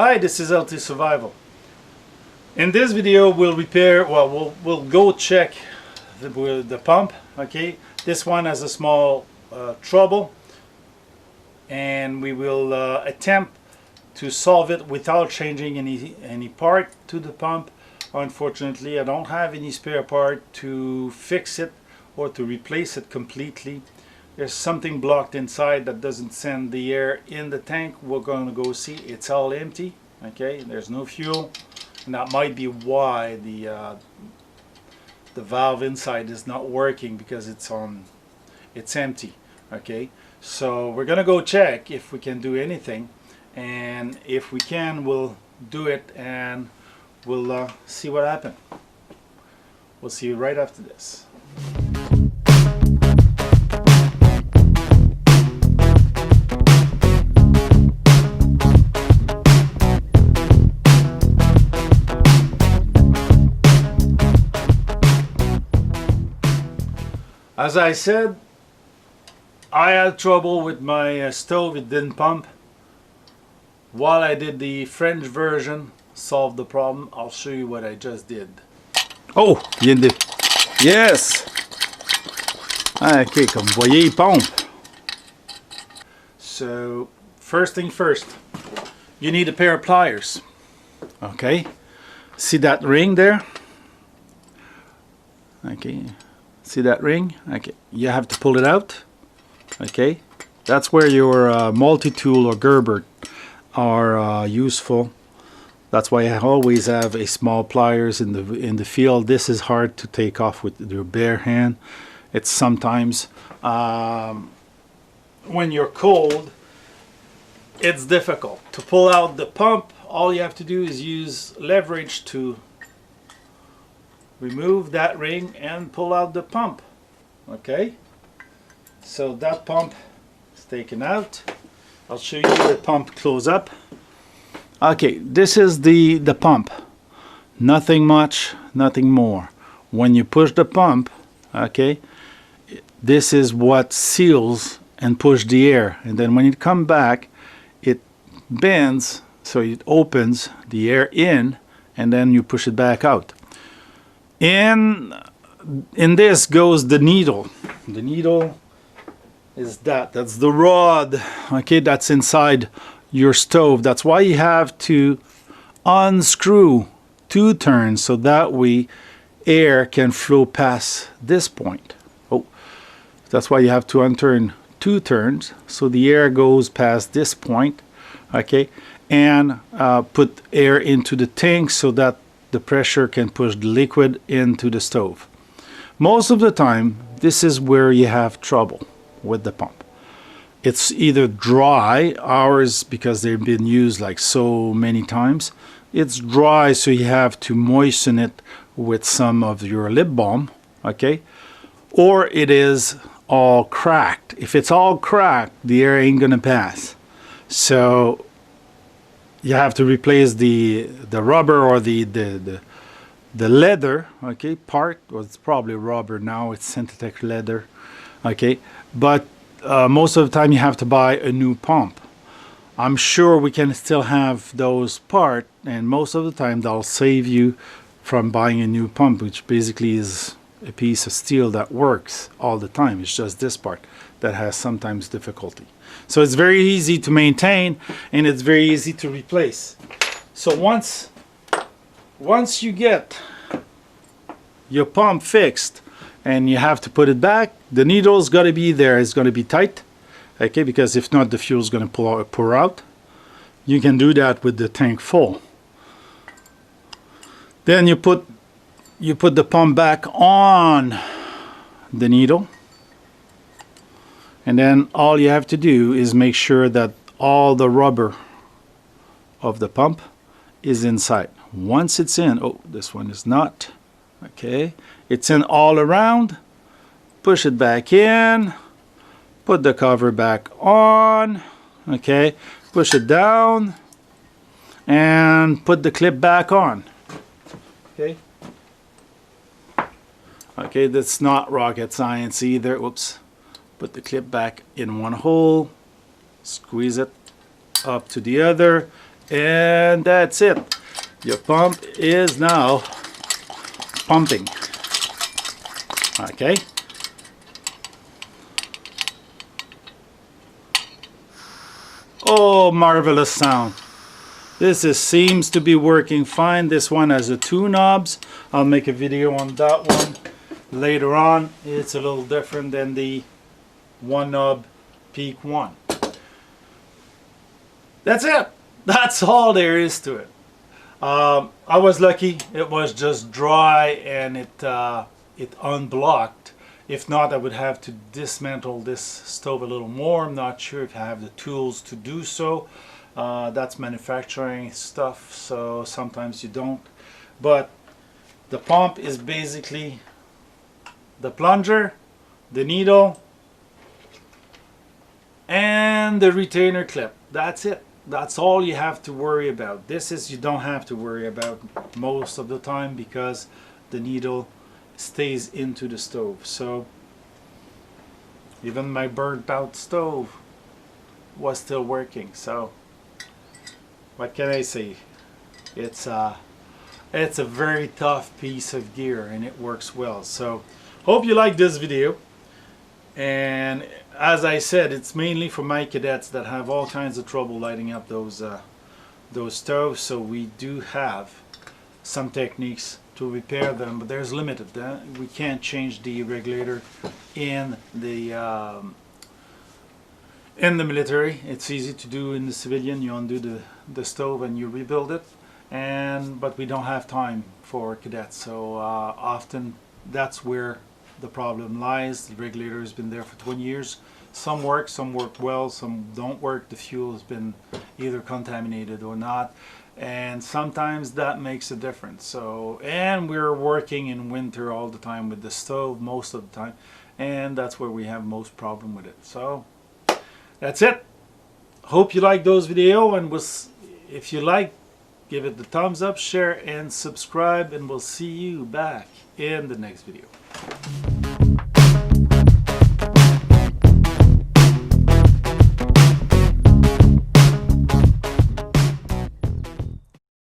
Hi, this is LT Survival. In this video we'll repair, we'll go check the pump. Okay, this one has a small trouble, and we will attempt to solve it without changing any part to the pump. Unfortunately, I don't have any spare part to fix it or to replace it completely. There's something blocked inside that doesn't send the air in the tank. We're going to go see. It's all empty. Okay, there's no fuel, and that might be why the valve inside is not working, because it's empty. Okay, so we're gonna go check if we can do anything, and if we can, we'll do it, and we'll see what happens. We'll see you right after this. As I said, I had trouble with my stove. It didn't pump. While I did the French version, solved the problem. I'll show you what I just did. Oh, yes. Ok, comme vous voyez, il pompe. So, first thing first, you need a pair of pliers. Okay, see that ring there? Okay, see that ring? Okay, you have to pull it out. Okay, that's where your multi-tool or Gerber are useful. That's why I always have a small pliers in the field. This is hard to take off with your bare hand. It's sometimes when you're cold, it's difficult to pull out the pump. All you have to do is use leverage to remove that ring and pull out the pump. Okay, so that pump is taken out. I'll show you the pump close up. Okay, this is the pump. Nothing much, nothing more. When you push the pump, okay, this is what seals and push the air, and then when it comes back, it bends, so it opens the air in, and then you push it back out. In this goes the needle. The needle is that's the rod, okay, that's inside your stove. That's why you have to unscrew 2 turns, so that way air can flow past this point. Oh, that's why you have to unturn 2 turns, so the air goes past this point. Okay, and put air into the tank so that the pressure can push the liquid into the stove. Most of the time, this is where you have trouble with the pump. It's either dry, ours, because they've been used like so many times, it's dry, so you have to moisten it with some of your lip balm, okay? Or it is all cracked. If it's all cracked, the air ain't gonna pass. So you have to replace the rubber or the leather, okay, part. Well, it's probably rubber now, it's synthetic leather, okay, but most of the time you have to buy a new pump. I'm sure we can still have those parts, and most of the time they'll save you from buying a new pump, which basically is a piece of steel that works all the time. It's just this part that has sometimes difficulty. So it's very easy to maintain, and it's very easy to replace. So once you get your pump fixed and you have to put it back, the needle's got to be there. It's going to be tight, okay, because if not, the fuel's going to pour out. You can do that with the tank full. Then you put the pump back on the needle, and then all you have to do is make sure that all the rubber of the pump is inside. Once it's in, oh, this one is not, okay, it's in all around, push it back in, put the cover back on, okay, push it down, and put the clip back on. Okay, okay, that's not rocket science either. Whoops. Put the clip back in one hole, squeeze it up to the other, And that's it. Your pump is now pumping. Okay. Oh, marvelous sound. Seems to be working fine. This one has the 2 knobs. I'll make a video on that one later on. It's a little different than the 1 knob peak one. That's it. That's all there is to it. I was lucky. It was just dry and it unblocked. If not, I would have to dismantle this stove a little more. I'm not sure if I have the tools to do so. That's manufacturing stuff, so sometimes you don't. But the pump is basically the plunger, the needle, and the retainer clip. That's it. That's all you have to worry about. You don't have to worry about most of the time because the needle stays into the stove. So even my burnt out stove was still working. So what can I say? It's a very tough piece of gear and it works well. So hope you like this video. And as I said, it's mainly for my cadets that have all kinds of trouble lighting up those stoves. So we do have some techniques to repair them, but there's limited. We can't change the regulator in the military. It's easy to do in the civilian. You undo the stove and you rebuild it. But we don't have time for cadets. So often that's where the problem lies. The regulator has been there for 20 years. Some work well, some don't work. The fuel has been either contaminated or not, and sometimes that makes a difference. So, and we're working in winter all the time with the stove most of the time, and that's where we have most problem with it. So that's it. Hope you like those video, and if you like, give it the thumbs up, share and subscribe, and we'll see you back in the next video.